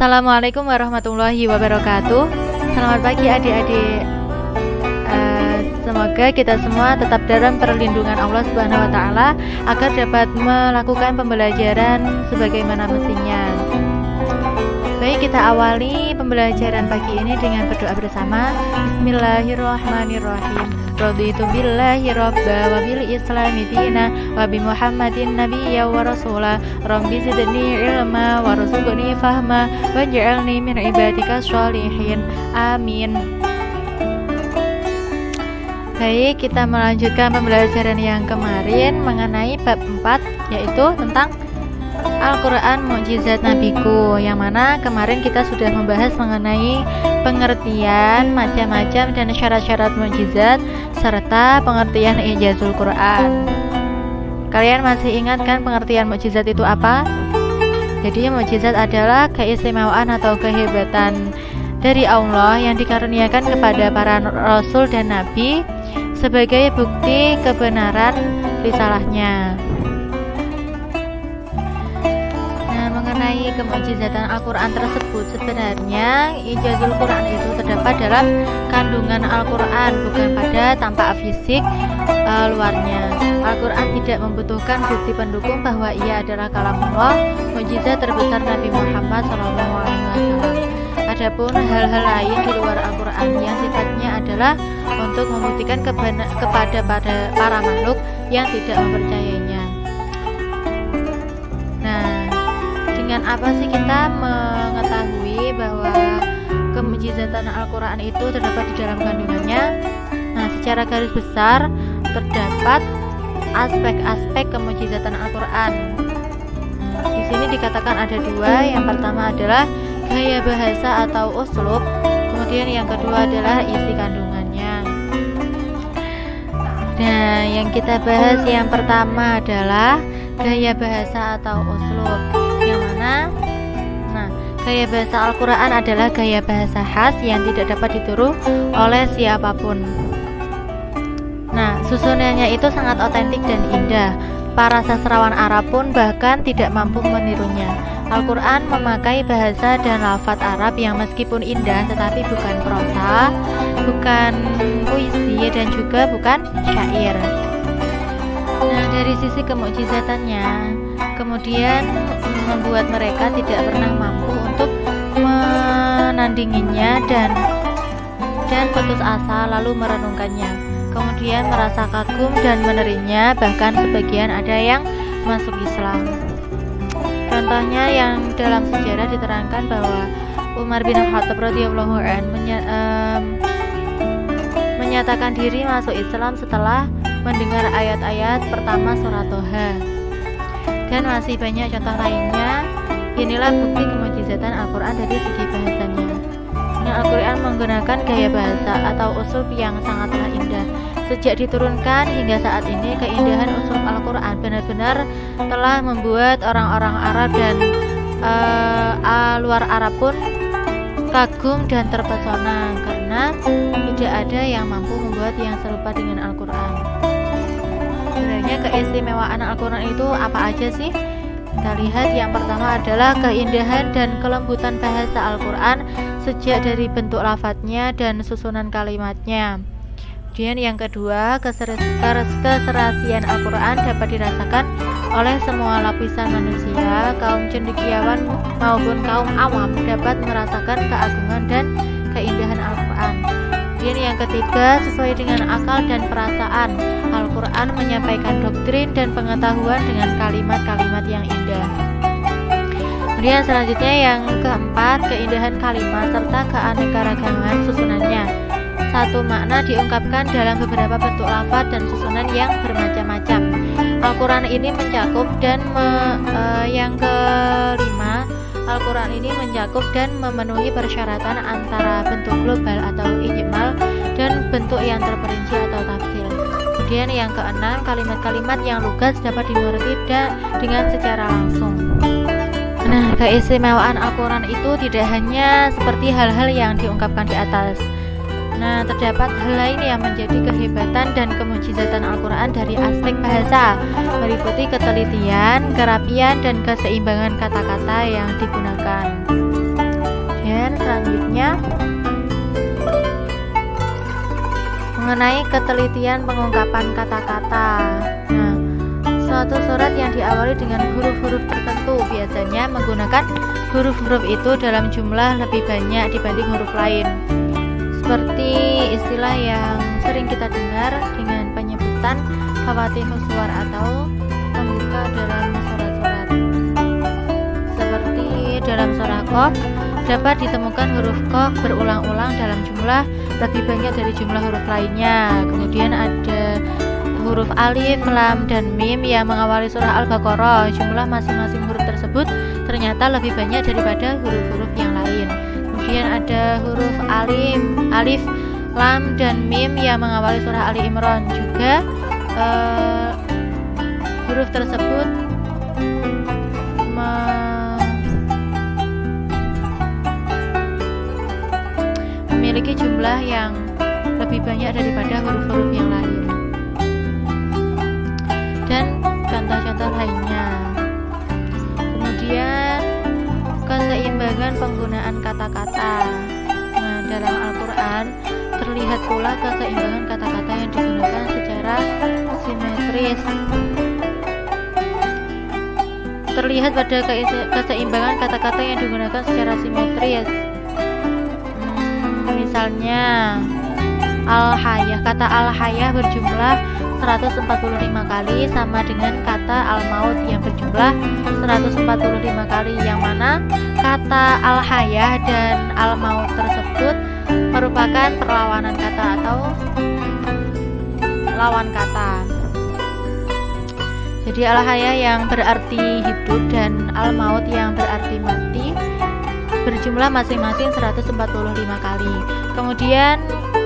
Assalamualaikum warahmatullahi wabarakatuh. Selamat pagi adik-adik. Semoga kita semua tetap dalam perlindungan Allah Subhanahu wa taala agar dapat melakukan pembelajaran sebagaimana mestinya. Baik, kita awali pembelajaran pagi ini dengan berdoa bersama. Bismillahirrahmanirrahim. Raditu billahi rabba wa bil islami dina wa bi Muhammadin nabiyya wa rasula. Rabbi zidni ilma warzuqni fahma waj'alni min ibadika sholihin. Amin. Baik, kita melanjutkan pembelajaran yang kemarin mengenai bab 4, yaitu tentang Al-Quran Mukjizat Nabiku, yang mana kemarin kita sudah membahas mengenai pengertian macam-macam dan syarat-syarat mukjizat serta pengertian ijazul Quran. Kalian masih ingat kan pengertian mukjizat itu apa? Jadi mukjizat adalah keistimewaan atau kehebatan dari Allah yang dikaruniakan kepada para rasul dan nabi sebagai bukti kebenaran risalahnya. Mengenai kemukjizatan Al-Quran tersebut, sebenarnya ijazul Quran itu terdapat dalam kandungan Al-Quran, bukan pada tampak fisik luarnya. Al-Quran tidak membutuhkan bukti pendukung bahwa ia adalah kalamullah, mukjizat terbesar Nabi Muhammad SAW. Adapun hal-hal lain di luar Al-Quran yang sifatnya adalah untuk membuktikan kepada para makhluk yang tidak mempercayainya. Dengan apa sih kita mengetahui bahwa kemukjizatan Al-Quran itu terdapat di dalam kandungannya? Nah, secara garis besar terdapat aspek-aspek kemukjizatan Al-Quran. Di sini dikatakan ada dua. Yang pertama adalah gaya bahasa atau uslub, kemudian yang kedua adalah isi kandungannya. Nah, yang kita bahas yang pertama adalah gaya bahasa atau uslub. Yang mana? Nah, gaya bahasa Al-Quran adalah gaya bahasa khas yang tidak dapat ditiru oleh siapapun. Nah, susunannya itu sangat otentik dan indah. Para sastrawan Arab pun bahkan tidak mampu menirunya. Al-Quran memakai bahasa dan lafaz Arab yang meskipun indah tetapi bukan prosa, bukan puisi, dan juga bukan syair. Nah, dari sisi kemukjizatannya, kemudian membuat mereka tidak pernah mampu untuk menandinginya dan putus asa lalu merenungkannya. Kemudian merasa kagum dan menerinya, bahkan sebagian ada yang masuk Islam. Contohnya yang dalam sejarah diterangkan bahwa Umar bin Khattab radhiyallahu anhu menyatakan diri masuk Islam setelah mendengar ayat-ayat pertama surat Toha. Dan masih banyak contoh lainnya. Inilah bukti kemukjizatan Al-Quran dari segi bahasanya. Nah, Al-Quran menggunakan gaya bahasa atau uslub yang sangatlah indah. Sejak diturunkan hingga saat ini, keindahan uslub Al-Quran benar-benar telah membuat orang-orang Arab dan luar Arab pun kagum dan terpesona, karena tidak ada yang mampu membuat yang serupa dengan Al-Quran. Sebenarnya keistimewaan Al-Quran itu apa aja sih? Kita lihat yang pertama adalah keindahan dan kelembutan bahasa Al-Quran sejak dari bentuk lafadznya dan susunan kalimatnya. Kemudian yang kedua, keserasian Al-Quran dapat dirasakan oleh semua lapisan manusia. Kaum cendekiawan maupun kaum awam dapat merasakan keagungan dan keindahan Al-Quran. Kemudian yang ketiga, sesuai dengan akal dan perasaan, Al-Quran menyampaikan doktrin dan pengetahuan dengan kalimat-kalimat yang indah. Kemudian selanjutnya yang keempat, keindahan kalimat serta keanekaragaman susunannya. Satu makna diungkapkan dalam beberapa bentuk lafaz dan susunan yang bermacam-macam. Al-Quran ini mencakup dan yang kelima, Al-Quran ini mencakup dan memenuhi persyaratan antara bentuk global atau ijmal dan bentuk yang terperinci atau tafsil. Kemudian yang keenam, kalimat-kalimat yang lugas dapat dimengerti dengan secara langsung. Nah, keistimewaan Al-Quran itu tidak hanya seperti hal-hal yang diungkapkan di atas. Nah, terdapat hal lain yang menjadi kehebatan dan kemukjizatan Al-Quran dari aspek bahasa, meliputi ketelitian, kerapian, dan keseimbangan kata-kata yang digunakan. mengenai ketelitian pengungkapan kata-kata. Nah, suatu surat yang diawali dengan huruf-huruf tertentu biasanya menggunakan huruf-huruf itu dalam jumlah lebih banyak dibanding huruf lain. Seperti istilah yang sering kita dengar dengan penyebutan Fawaatihus Suwar atau pembuka dalam surat-surat. Seperti dalam surah Qaf dapat ditemukan huruf Qaf berulang-ulang dalam jumlah lebih banyak dari jumlah huruf lainnya. Kemudian ada huruf alif, lam, dan mim yang mengawali surah Al-Baqarah. Jumlah masing-masing huruf tersebut ternyata lebih banyak daripada huruf-huruf yang lain. Kemudian ada huruf alif, lam, dan mim yang mengawali surah Ali Imran. Juga huruf tersebut memiliki jumlah yang lebih banyak daripada huruf-huruf yang lain. Dan contoh-contoh lainnya. Kemudian keseimbangan penggunaan kata-kata. Nah, dalam Al-Quran terlihat pula keseimbangan kata-kata yang digunakan secara simetris. Terlihat pada keseimbangan kata-kata yang digunakan secara simetris. Misalnya al-hayah, kata al-hayah berjumlah 145 kali sama dengan kata al-maut yang berjumlah 145 kali, yang mana kata al-hayah dan al-maut tersebut merupakan perlawanan kata atau lawan kata. Jadi al-hayah yang berarti hidup dan al-maut yang berarti mati berjumlah masing-masing 145 kali. Kemudian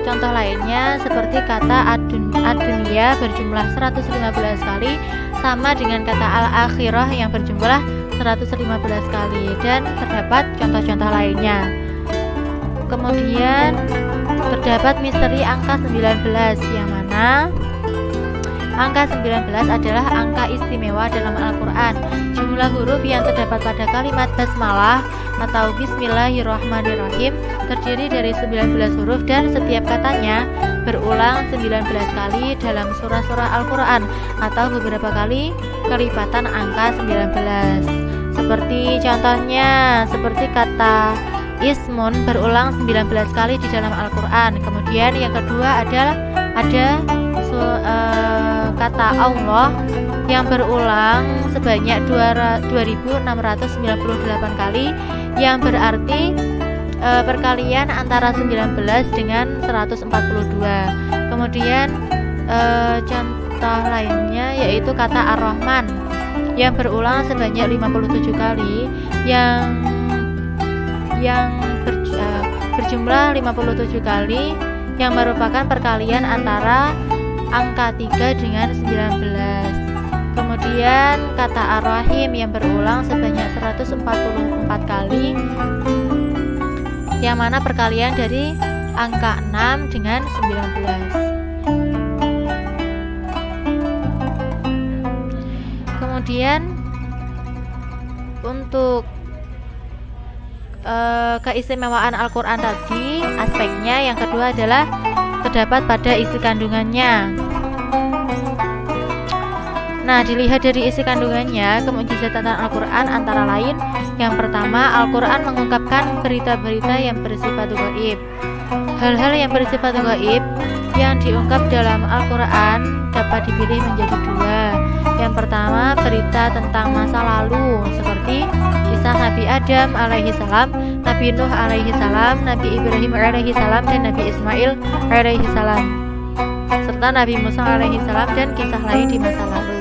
contoh lainnya seperti kata ad-dunya berjumlah 115 kali sama dengan kata al-akhirah yang berjumlah 115 kali, dan terdapat contoh-contoh lainnya. Kemudian terdapat misteri angka 19, yang mana angka 19 adalah angka istimewa dalam Al-Quran. Jumlah huruf yang terdapat pada kalimat basmalah atau Bismillahirrahmanirrahim terdiri dari 19 huruf dan setiap katanya berulang 19 kali dalam surah-surah Al-Quran atau beberapa kali kelipatan angka 19. Seperti contohnya, seperti kata ismun berulang 19 kali di dalam Al-Quran. Kemudian yang kedua ada kata Allah yang berulang sebanyak 2698 kali, yang berarti perkalian antara 19 dengan 142. Kemudian contoh lainnya yaitu kata Ar-Rahman yang berulang sebanyak 57 kali, yang berjumlah 57 kali, yang merupakan perkalian antara angka 3 dengan 19. Kemudian kata Ar-Rahim yang berulang sebanyak 144 kali, yang mana perkalian dari angka 6 dengan 19. Kemudian untuk keistimewaan Al-Quran tadi, aspeknya yang kedua adalah terdapat pada isi kandungannya. Nah, dilihat dari isi kandungannya, kemujizatan Al-Quran antara lain, yang pertama, Al-Quran mengungkapkan berita-berita yang bersifat gaib. Hal-hal yang bersifat gaib yang diungkap dalam Al-Quran dapat dipilih menjadi dua. Yang pertama, berita tentang masa lalu seperti kisah Nabi Adam alaihi salam, Nabi Nuh alaihi salam, Nabi Ibrahim alaihi salam, dan Nabi Ismail alaihi salam, serta Nabi Musa alaihi salam dan kisah lain di masa lalu.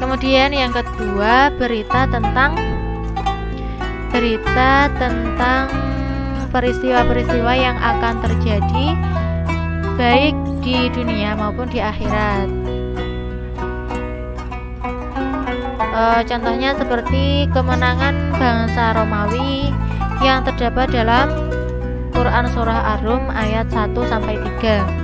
Kemudian yang kedua, berita tentang peristiwa-peristiwa yang akan terjadi baik di dunia maupun di akhirat. Contohnya seperti kemenangan bangsa Romawi yang terdapat dalam Quran Surah Ar-Rum ayat 1-3.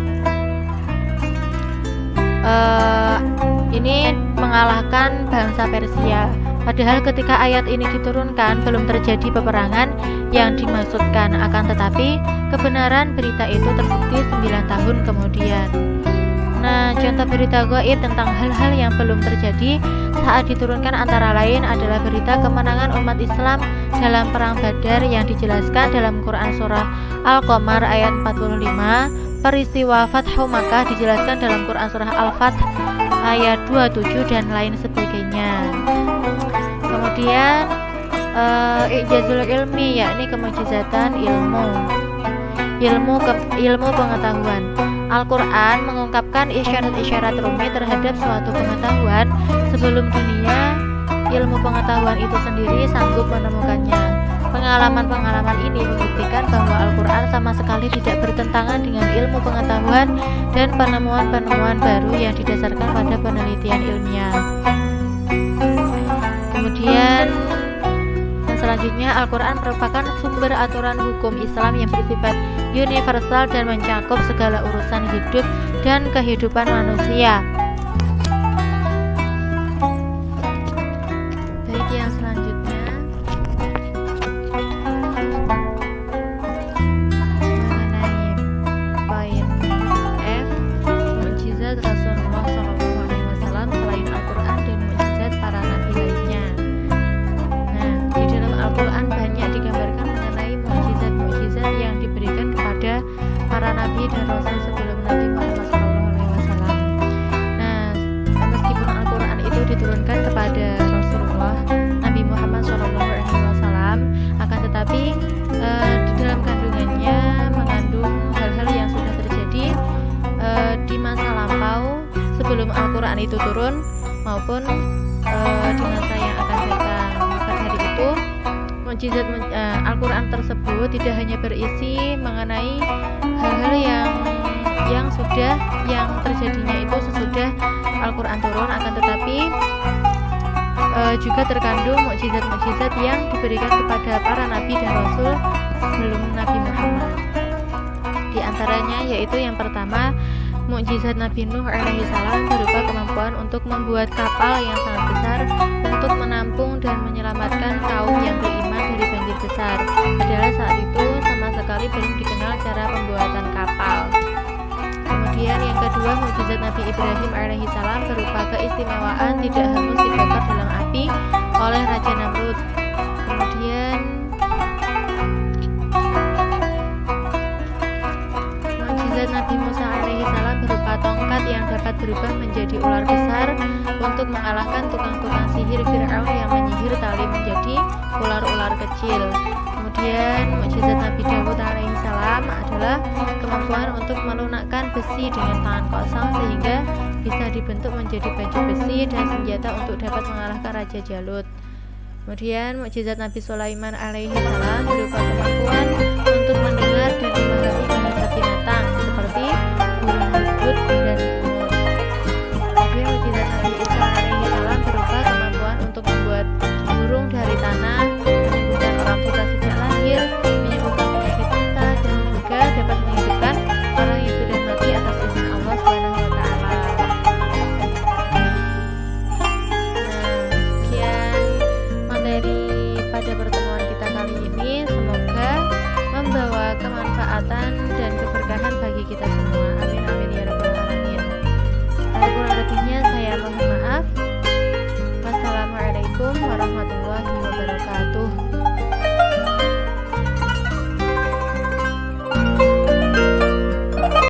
Ini mengalahkan bangsa Persia. Padahal ketika ayat ini diturunkan belum terjadi peperangan yang dimaksudkan, akan tetapi kebenaran berita itu terbukti 9 tahun kemudian. Nah, contoh berita gaib tentang hal-hal yang belum terjadi saat diturunkan antara lain adalah berita kemenangan umat Islam dalam perang Badar yang dijelaskan dalam Quran surah Al-Qamar ayat 45, peristiwa Fathu Makkah dijelaskan dalam Quran surah Al-Fath ayat 27 dan lain sebagainya. Kemudian ijazul ilmi, yakni kemujizatan ilmu pengetahuan. Al-Quran mengungkapkan isyarat-isyarat rumit terhadap suatu pengetahuan sebelum dunia ilmu pengetahuan itu sendiri sanggup menemukannya. Pengalaman-pengalaman ini membuktikan bahwa Al-Quran sama sekali tidak bertentangan dengan ilmu pengetahuan dan penemuan-penemuan baru yang didasarkan pada penelitian ilmiah. Kemudian selanjutnya, Al-Quran merupakan sumber aturan hukum Islam yang bersifat universal dan mencakup segala urusan hidup dan kehidupan manusia. Baik, yang selanjutnya mengenai poin F, mukjizat Rasulullah SAW selain Al-Quran dan mukjizat para nabi lainnya. Di dalam Al-Quran banyak digambarkan mengenai mukjizat-mukjizat yang diberikan kepada para nabi dan rasul sebelum Nabi Muhammad SAW. Nah, meskipun Al-Quran itu diturunkan kepada Rasulullah Nabi Muhammad SAW, akan tetapi di dalam kandungannya mengandung hal-hal yang sudah terjadi di masa lampau sebelum Al-Quran itu turun maupun di masa yang akan datang. Maka dari itu, mukjizat Al-Quran tersebut tidak hanya berisi mengenai hal-hal yang terjadinya itu sesudah Al-Quran turun, akan tetapi juga terkandung mukjizat-mukjizat yang diberikan kepada para nabi dan rasul sebelum Nabi Muhammad. Di antaranya yaitu yang pertama, mukjizat Nabi Nuh alaihissalam berupa kemampuan untuk membuat kapal yang sangat besar untuk menampung dan menyelamatkan kaum yang beriman dari banjir besar. Padahal saat itu sama sekali belum dikenal cara pembuatan kapal. Kemudian yang kedua, mukjizat Nabi Ibrahim alaihissalam berupa keistimewaan tidak hangus dibakar dalam api oleh Raja Namrud. Kemudian mukjizat Nabi Musa alaihissalam berupa tongkat yang dapat berubah menjadi ular besar untuk mengalahkan tukang-tukang sihir Fir'aun yang menyihir tali menjadi ular-ular kecil. Kemudian mukjizat Nabi Dawud alaihissalam adalah kemampuan untuk melunakkan besi dengan tangan kosong sehingga bisa dibentuk menjadi baju besi dan senjata untuk dapat mengalahkan Raja Jalut. Kemudian mukjizat Nabi Sulaiman alaihissalam berupa kemampuan untuk mendengar dan memahami